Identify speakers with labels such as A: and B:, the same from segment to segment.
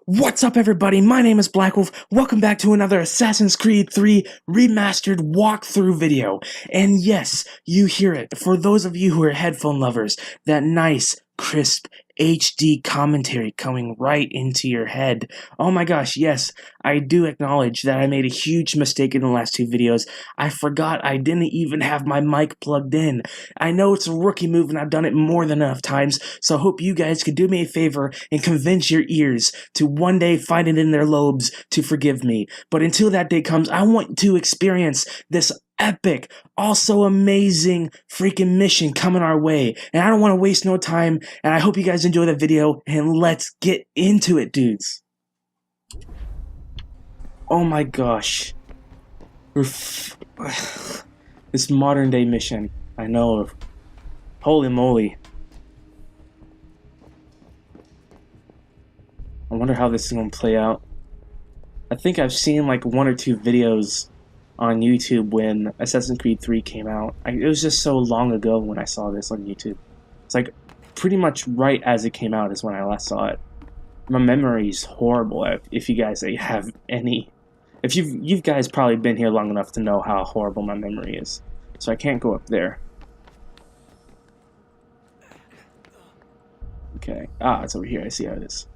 A: What's up, everybody? My name is TheBlackWolf. Welcome back to another Assassin's Creed 3 Remastered walkthrough video. And yes, you hear it. For those of you who are headphone lovers, that nice, crisp, HD commentary coming right into your head. Oh my gosh, yes, I do acknowledge that I made a huge mistake in the last two videos. I forgot I didn't even have my mic plugged in. I know it's a rookie move and I've done it more than enough times, so I hope you guys could do me a favor and convince your ears to one day find it in their lobes to forgive me. But until that day comes, I want to experience this epic, also amazing freaking mission coming our way. And I don't want to waste no time, and I hope you guys enjoy the video, and let's get into it, dudes. Oh my gosh. This modern day mission. I know. Holy moly. I wonder how this is going to play out. I think I've seen like one or two videos on YouTube when Assassin's Creed 3 came out. It was just so long ago when I saw this on YouTube. It's like pretty much right as it came out is when I last saw it. My memory's horrible. If you guys have any, if you guys probably been here long enough to know how horrible my memory is. So I can't go up there. Okay. Ah, it's over here. I see how it is.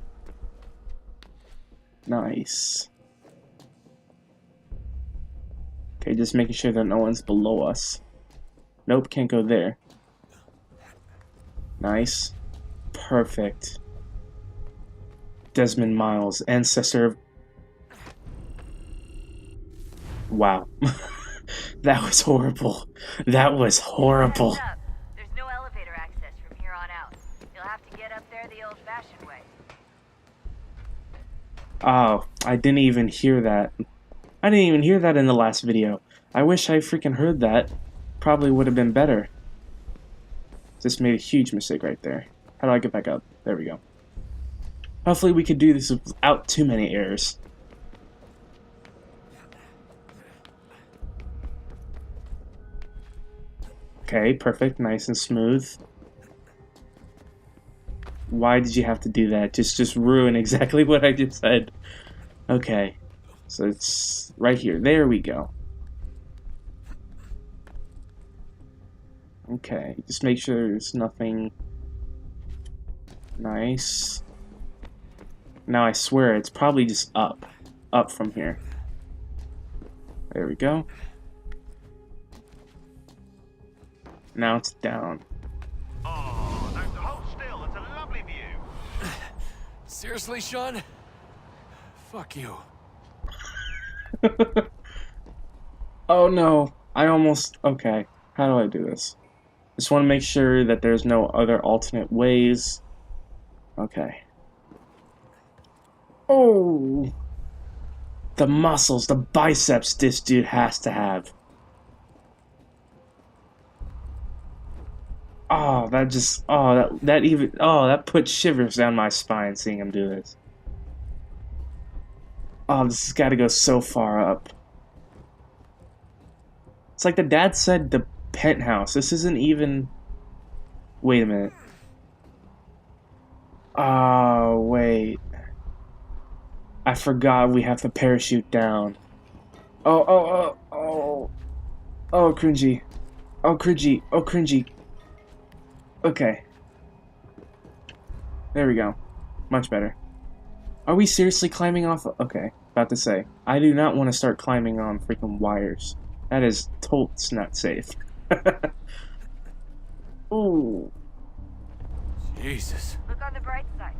A: Nice. Okay, just making sure that no one's below us. Nope, can't go there. Nice. Perfect. Desmond Miles, ancestor of... Wow. That was horrible. That was horrible.
B: There's no elevator access from here on out. You'll have to get up there the old-fashioned way.
A: Oh, I didn't even hear that. I didn't even hear that in the last video. I wish I freaking heard that. Probably would have been better. Just made a huge mistake right there. How do I get back up? There we go. Hopefully we could do this without too many errors. Okay, perfect. Nice and smooth. Why did you have to do that? Just ruin exactly what I just said. Okay. So it's right here. There we go. Okay, just make sure there's nothing. Nice. Now I swear it's probably just up. Up from here. There we go. Now it's down.
C: Oh, don't hold still. It's a lovely view.
D: Seriously, Sean? Fuck you.
A: Oh no, I almost... Okay, how do I do this? Just want to make sure that there's no other alternate ways. Okay. Oh! The muscles, the biceps this dude has to have. Oh, that just... Oh, that even... Oh, that put shivers down my spine seeing him do this. Oh, this has got to go so far up. It's like the dad said, the penthouse. This isn't even... Wait a minute. Oh, wait. I forgot we have to parachute down. Oh. Oh, cringy. Oh, cringy. Oh, cringy. Okay. There we go. Much better. Are we seriously climbing off? Okay, about to say. I do not want to start climbing on freaking wires. That is totes not safe. Ooh.
D: Jesus.
B: Look on the bright side.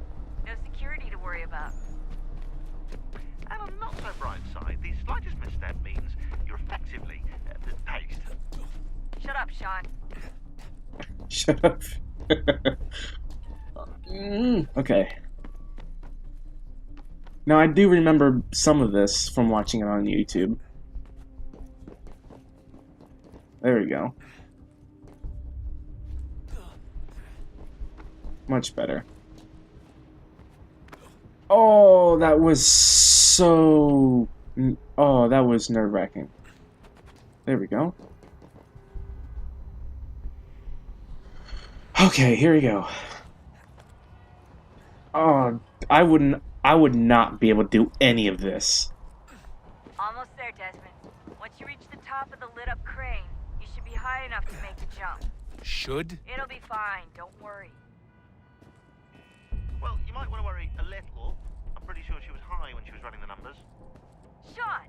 B: No security to worry about.
C: And on the not so bright side, the slightest misstep means you're effectively paced.
B: Shut up, Sean.
A: Shut up. Okay. Now, I do remember some of this from watching it on YouTube. There we go. Much better. Oh, that was so... Oh, that was nerve-wracking. There we go. Okay, here we go. Oh, I wouldn't... I would not be able to do any of this.
B: Almost there, Desmond. Once you reach the top of the lit-up crane, you should be high enough to make the jump.
D: Should?
B: It'll be fine, don't worry.
C: Well, you might want to worry a little. I'm pretty sure she was high when she was running the numbers.
B: Sean!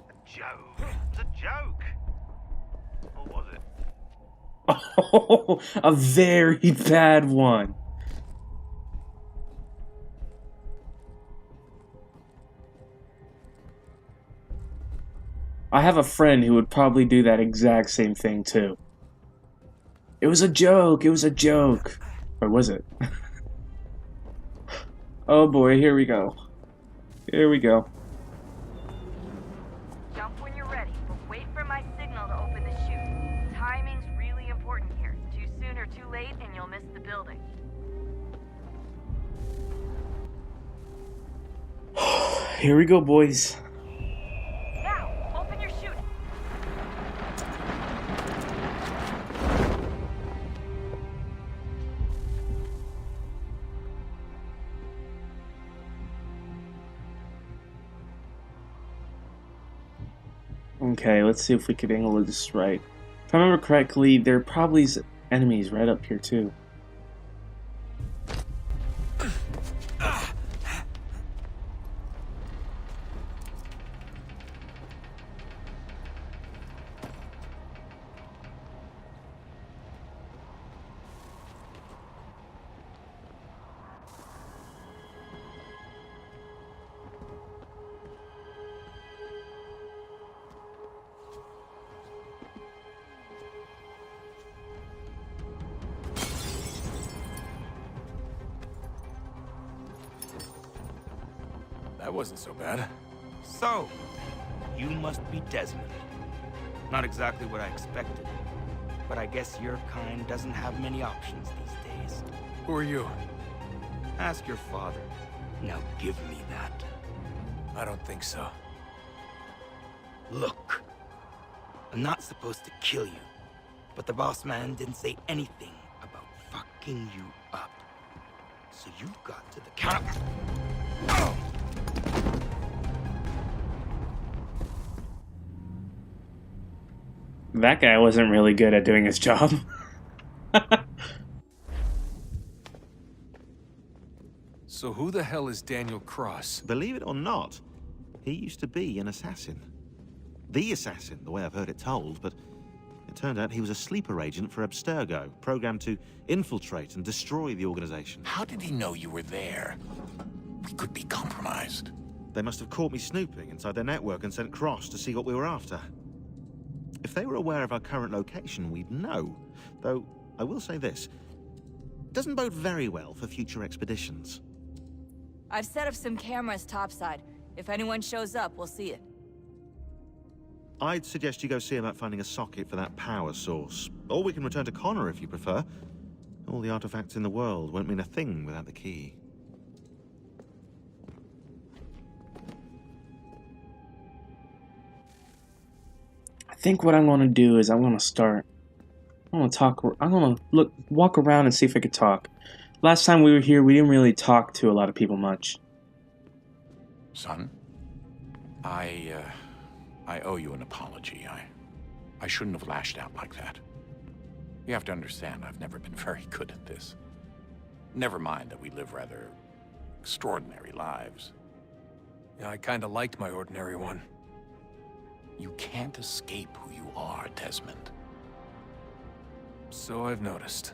C: A joke. It was a joke. Or was it?
A: Oh, a very bad one. I have a friend who would probably do that exact same thing too. It was a joke. It was a joke. Or was it? Oh boy, here we go. Here we go.
B: Jump when you're ready, but wait for my signal to open the chute. Timing's really important here. Too soon or too late, and you'll miss the building.
A: Here we go, boys.
B: Now, open your chute.
A: Okay, let's see if we can angle this right. If I remember correctly, there are probably enemies right up here too.
D: That wasn't so bad.
E: So, you must be Desmond. Not exactly what I expected, but I guess your kind doesn't have many options these days.
D: Who are you?
E: Ask your father. Now give me that.
D: I don't think so.
E: Look, I'm not supposed to kill you, but the boss man didn't say anything about fucking you up. So you got to the count of... Oh.
A: That guy wasn't really good at doing his job.
D: So who the hell is Daniel Cross?
C: Believe it or not, he used to be an assassin. The assassin, the way I've heard it told, but it turned out he was a sleeper agent for Abstergo, programmed to infiltrate and destroy the organization.
F: How did he know you were there? We could be compromised.
C: They must have caught me snooping inside their network and sent Cross to see what we were after. If they were aware of our current location, we'd know. Though, I will say this. It doesn't bode very well for future expeditions.
G: I've set up some cameras topside. If anyone shows up, we'll see it.
C: I'd suggest you go see about finding a socket for that power source. Or we can return to Connor if you prefer. All the artifacts in the world won't mean a thing without the key.
A: I think what I'm going to do is I'm going to start. I'm going to talk. I'm going to walk around and see if I could talk. Last time we were here, we didn't really talk to a lot of people much.
F: Son, I owe you an apology. I shouldn't have lashed out like that. You have to understand, I've never been very good at this. Never mind that we live rather extraordinary lives.
D: Yeah, I kinda liked my ordinary one.
F: You can't escape who you are, Desmond.
D: So I've noticed.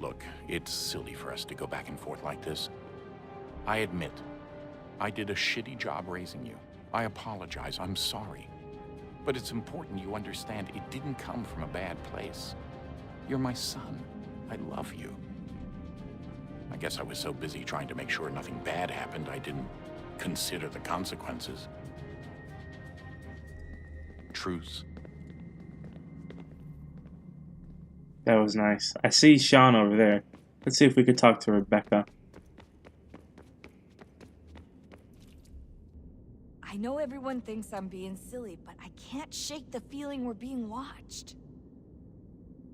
F: Look, it's silly for us to go back and forth like this. I admit, I did a shitty job raising you. I apologize, I'm sorry. But it's important you understand it didn't come from a bad place. You're my son. I love you. I guess I was so busy trying to make sure nothing bad happened, I didn't consider the consequences. Truce.
A: That was nice. I see Sean over there. Let's see if we could talk to Rebecca.
G: I know everyone thinks I'm being silly, but I can't shake the feeling we're being watched.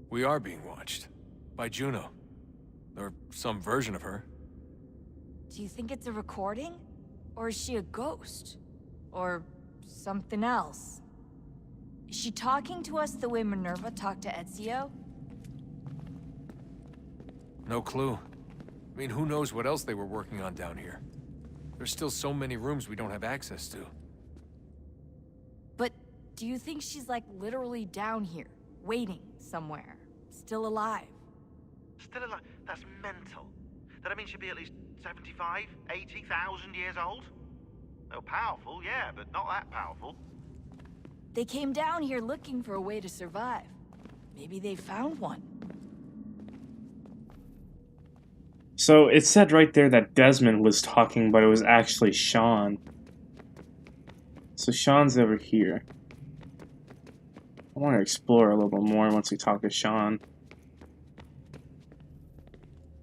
D: We are being watched. By Juno. Or some version of her.
G: Do you think it's a recording? Or is she a ghost? Or something else? Is she talking to us the way Minerva talked to Ezio?
D: No clue. I mean, who knows what else they were working on down here? There's still so many rooms we don't have access to.
G: But do you think she's like literally down here, waiting somewhere, still alive?
C: Still alive? That's mental. That means she'd be at least 75, 80,000 years old? Oh, powerful, yeah, but not that powerful.
G: They came down here looking for a way to survive. Maybe they found one.
A: So it said right there that Desmond was talking, but it was actually Sean. So Sean's over here. I want to explore a little bit more once we talk to Sean.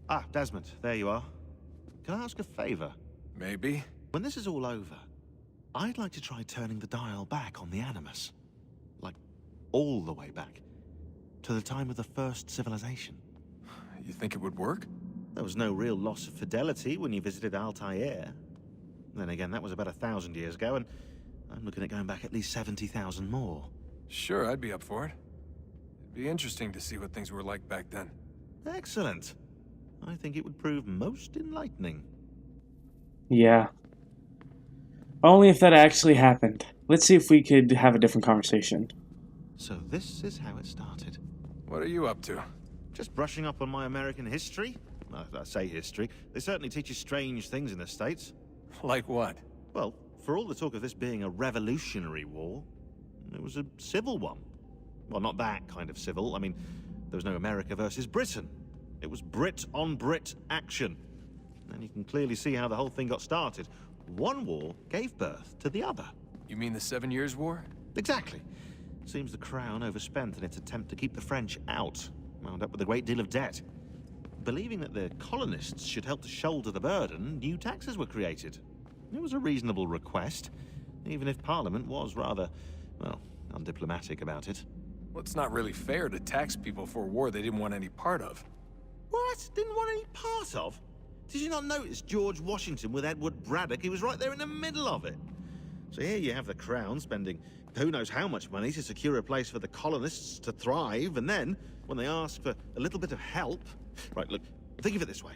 C: Ah, Desmond, there you are. Can I ask a favor?
D: Maybe?
C: When this is all over, I'd like to try turning the dial back on the Animus. Like, all the way back. To the time of the first civilization.
D: You think it would work?
C: There was no real loss of fidelity when you visited Altair. Then again, that was about 1,000 years ago, and I'm looking at going back at least 70,000 more.
D: Sure, I'd be up for it. It'd be interesting to see what things were like back then.
C: Excellent. I think it would prove most enlightening.
A: Yeah. Only if that actually happened. Let's see if we could have a different conversation.
C: So this is how it started.
D: What are you up to?
C: Just brushing up on my American history. I say history. They certainly teach you strange things in the States.
D: Like what?
C: Well, for all the talk of this being a revolutionary war, it was a civil one. Well, not that kind of civil. I mean, there was no America versus Britain. It was Brit on Brit action. And you can clearly see how the whole thing got started. One war gave birth to the other.
D: You mean the 7 Years' War?
C: Exactly. Seems the Crown overspent in its attempt to keep the French out, wound up with a great deal of debt. Believing that the colonists should help to shoulder the burden, new taxes were created. It was a reasonable request, even if Parliament was rather, well, undiplomatic about it.
D: Well, it's not really fair to tax people for a war they didn't want any part of.
C: What? Didn't want any part of? Did you not notice George Washington with Edward Braddock? He was right there in the middle of it. So here you have the Crown spending who knows how much money to secure a place for the colonists to thrive, and then, when they ask for a little bit of help... Right, look, think of it this way.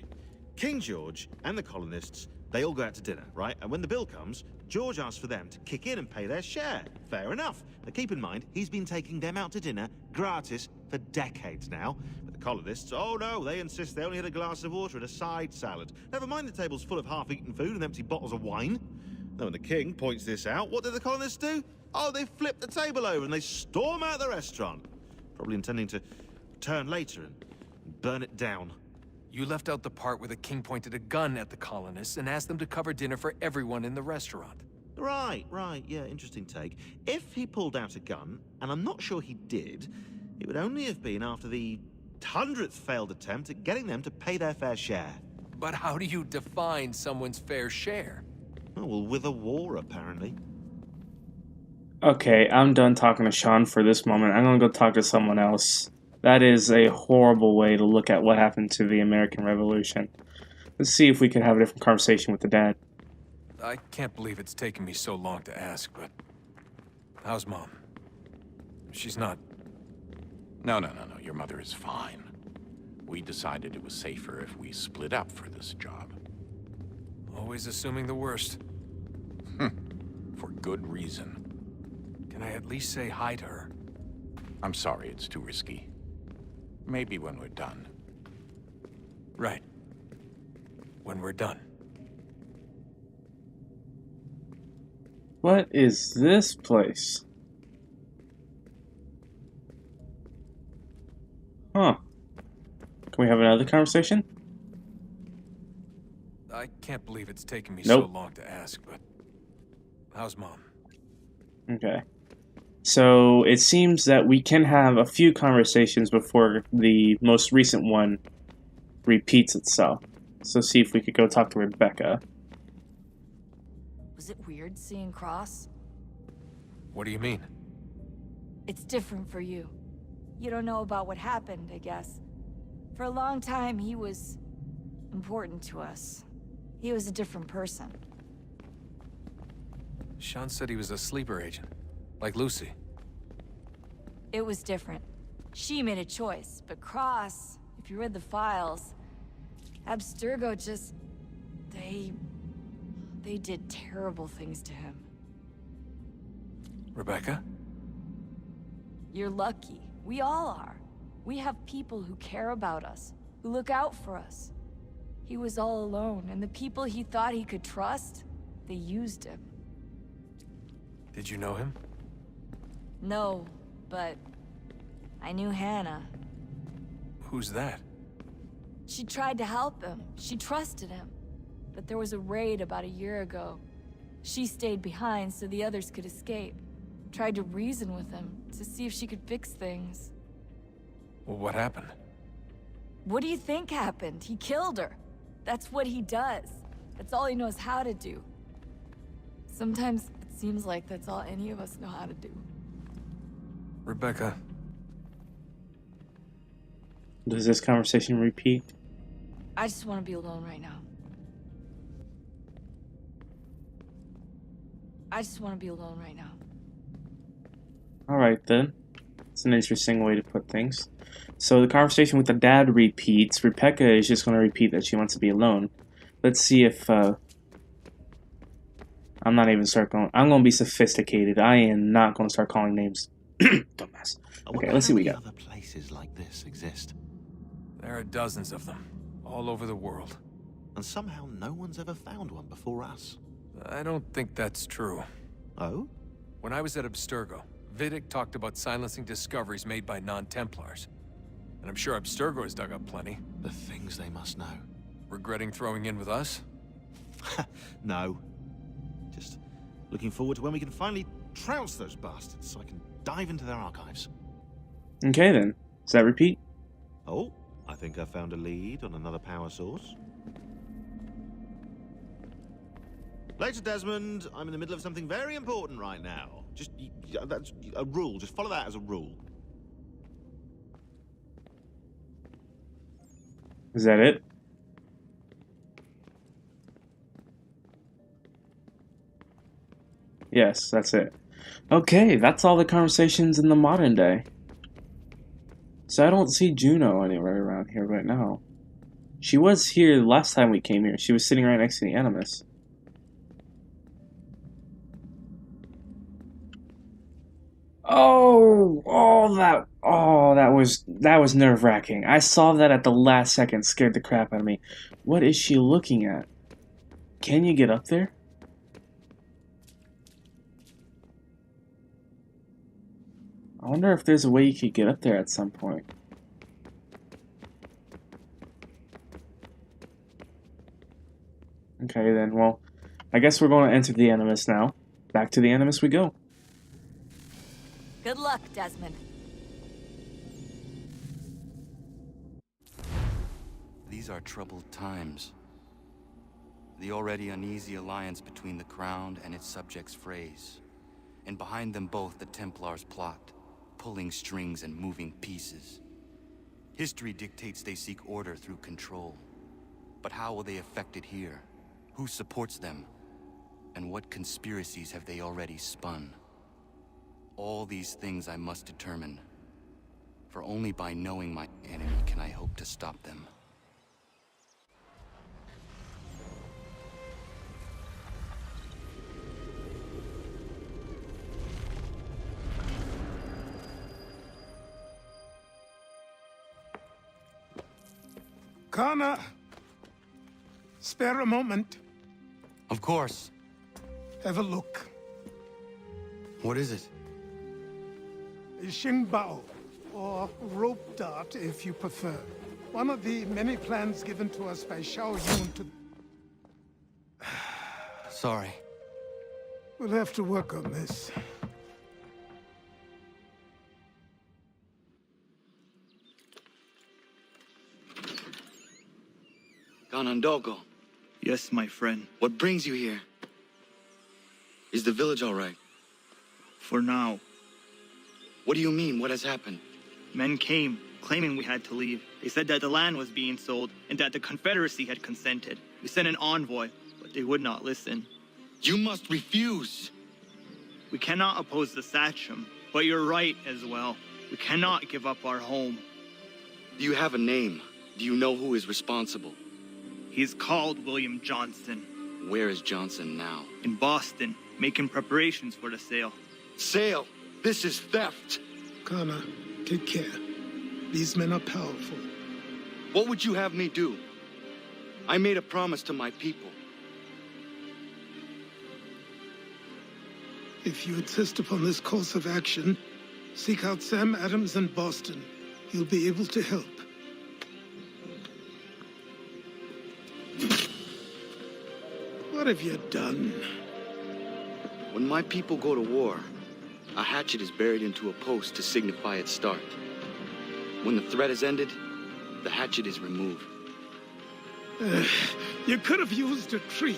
C: King George and the colonists, they all go out to dinner, right? And when the bill comes, George asks for them to kick in and pay their share. Fair enough. But keep in mind, he's been taking them out to dinner gratis for decades now. But the colonists, oh no, they insist they only had a glass of water and a side salad. Never mind the tables full of half-eaten food and empty bottles of wine. Then when the king points this out, what do the colonists do? Oh, they flip the table over and they storm out the restaurant. Probably intending to return later and burn it down.
D: You left out the part where the king pointed a gun at the colonists and asked them to cover dinner for everyone in the restaurant.
C: Right, yeah, interesting take. If he pulled out a gun, and I'm not sure he did, it would only have been after the 100th failed attempt at getting them to pay their fair share.
D: But how do you define someone's fair share?
C: Oh, well, with a war, apparently.
A: Okay, I'm done talking to Sean for this moment. I'm gonna go talk to someone else. That is a horrible way to look at what happened to the American Revolution. Let's see if we can have a different conversation with the dad.
D: I can't believe it's taken me so long to ask, but... How's Mom? She's not...
F: No. Your mother is fine. We decided it was safer if we split up for this job.
D: Always assuming the worst.
F: For good reason.
D: Can I at least say hi to her?
F: I'm sorry, it's too risky. Maybe when we're done.
D: Right. When we're done.
A: What is this place? Huh. Can we have another conversation?
D: I can't believe it's taken me
A: Nope.
D: so long to ask, but... How's Mom?
A: Okay. So it seems that we can have a few conversations before the most recent one repeats itself. So see if we could go talk to Rebecca.
G: Was it weird seeing Cross?
D: What do you mean?
G: It's different for you. You don't know about what happened, I guess. For a long time, he was important to us. He was a different person.
D: Sean said he was a sleeper agent, like Lucy.
G: It was different. She made a choice, but Cross, if you read the files, Abstergo just... They did terrible things to him.
D: Rebecca?
G: You're lucky. We all are. We have people who care about us, who look out for us. He was all alone, and the people he thought he could trust, they used him.
D: Did you know him?
G: No, but I knew Hannah.
D: Who's that?
G: She tried to help him. She trusted him. But there was a raid about a year ago. She stayed behind so the others could escape. Tried to reason with him to see if she could fix things.
D: Well, what happened?
G: What do you think happened? He killed her. That's what he does. That's all he knows how to do. Sometimes it seems like that's all any of us know how to do.
D: Rebecca.
A: Does this conversation repeat?
G: I just want to be alone right now. I just want to be alone right now.
A: Alright then. It's an interesting way to put things. So the conversation with the dad repeats. Rebecca is just going to repeat that she wants to be alone. Let's see if... I'm not even circling. I'm going to be sophisticated. I am not going to start calling names. Dumbass. Okay, let's see what we got.
C: Other places like this exist.
D: There are dozens of them, all over the world.
C: And somehow no one's ever found one before us.
D: I don't think that's true.
C: Oh?
D: When I was at Abstergo, Vidic talked about silencing discoveries made by non-Templars. And I'm sure Abstergo has dug up plenty.
C: The things they must know.
D: Regretting throwing in with us?
C: No. Just looking forward to when we can finally trounce those bastards so I can dive into their archives.
A: Okay then. Does that repeat?
C: Oh, I think I found a lead on another power source. Later, Desmond. I'm in the middle of something very important right now. Just, that's a rule. Just follow that as a rule.
A: Is that it? Yes, that's it. Okay, that's all the conversations in the modern day. So I don't see Juno anywhere around here right now. She was here last time we came here. She was sitting right next to the Animus. That was nerve-wracking. I saw that at the last second, scared the crap out of me. What is she looking at? Can you get up there? I wonder if there's a way you could get up there at some point. Okay then, well, I guess we're going to enter the Animus now. Back to the Animus we go.
G: Good luck, Desmond.
H: These are troubled times. The already uneasy alliance between the Crown and its subjects frays. And behind them both the Templars plot, pulling strings and moving pieces. History dictates they seek order through control. But how will they affect it here? Who supports them? And what conspiracies have they already spun? All these things I must determine. For only by knowing my enemy can I hope to stop them.
I: Connor, spare a moment.
H: Of course.
I: Have a look.
H: What is it?
I: A Xingbao, or rope dart if you prefer. One of the many plans given to us by Xiao Yun to...
H: Sorry.
I: We'll have to work on this.
H: Ganondogo,
J: Yes, my friend.
H: what brings you here? Is the village all right?
J: For now,
H: What do you mean? What has happened?
J: men came claiming we had to leave. They said that the land was being sold and that the Confederacy had consented. We sent an envoy, but they would not listen.
H: You must refuse.
J: We cannot oppose the Sachem, but you're right as well. We cannot give up our home.
H: Do you have a name? Do you know who is responsible?
J: He's called William Johnson.
H: Where is Johnson now?
J: In Boston, making preparations for the sale.
H: Sale! This is theft!
I: Connor, take care. These men are powerful.
H: What would you have me do? I made a promise to my people.
I: If you insist upon this course of action, seek out Sam Adams in Boston. He'll be able to help. What have you done?
H: When my people go to war, a hatchet is buried into a post to signify its start. When the threat is ended, the hatchet is removed.
I: You could have used a tree.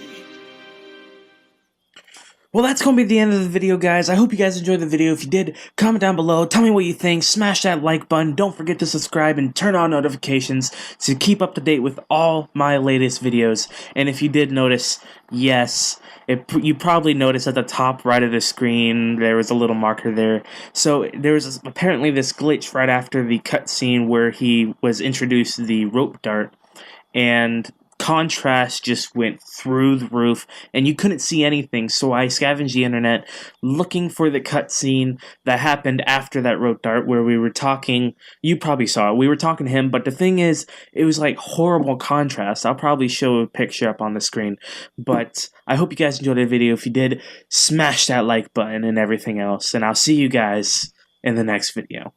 A: Well, that's going to be the end of the video, guys. I hope you guys enjoyed the video. If you did, comment down below. Tell me what you think. Smash that like button. Don't forget to subscribe and turn on notifications to keep up to date with all my latest videos. And if you did notice, yes, you probably noticed at the top right of the screen, there was a little marker there. So there was apparently this glitch right after the cutscene where he was introduced to the rope dart. And contrast just went through the roof and you couldn't see anything, so I scavenged the internet looking for the cutscene that happened after that rope dart where we were talking. You probably saw it. We were talking to him, but the thing is, it was like horrible contrast. I'll probably show a picture up on the screen, but I hope you guys enjoyed the video. If you did, smash that like button and everything else, and I'll see you guys in the next video.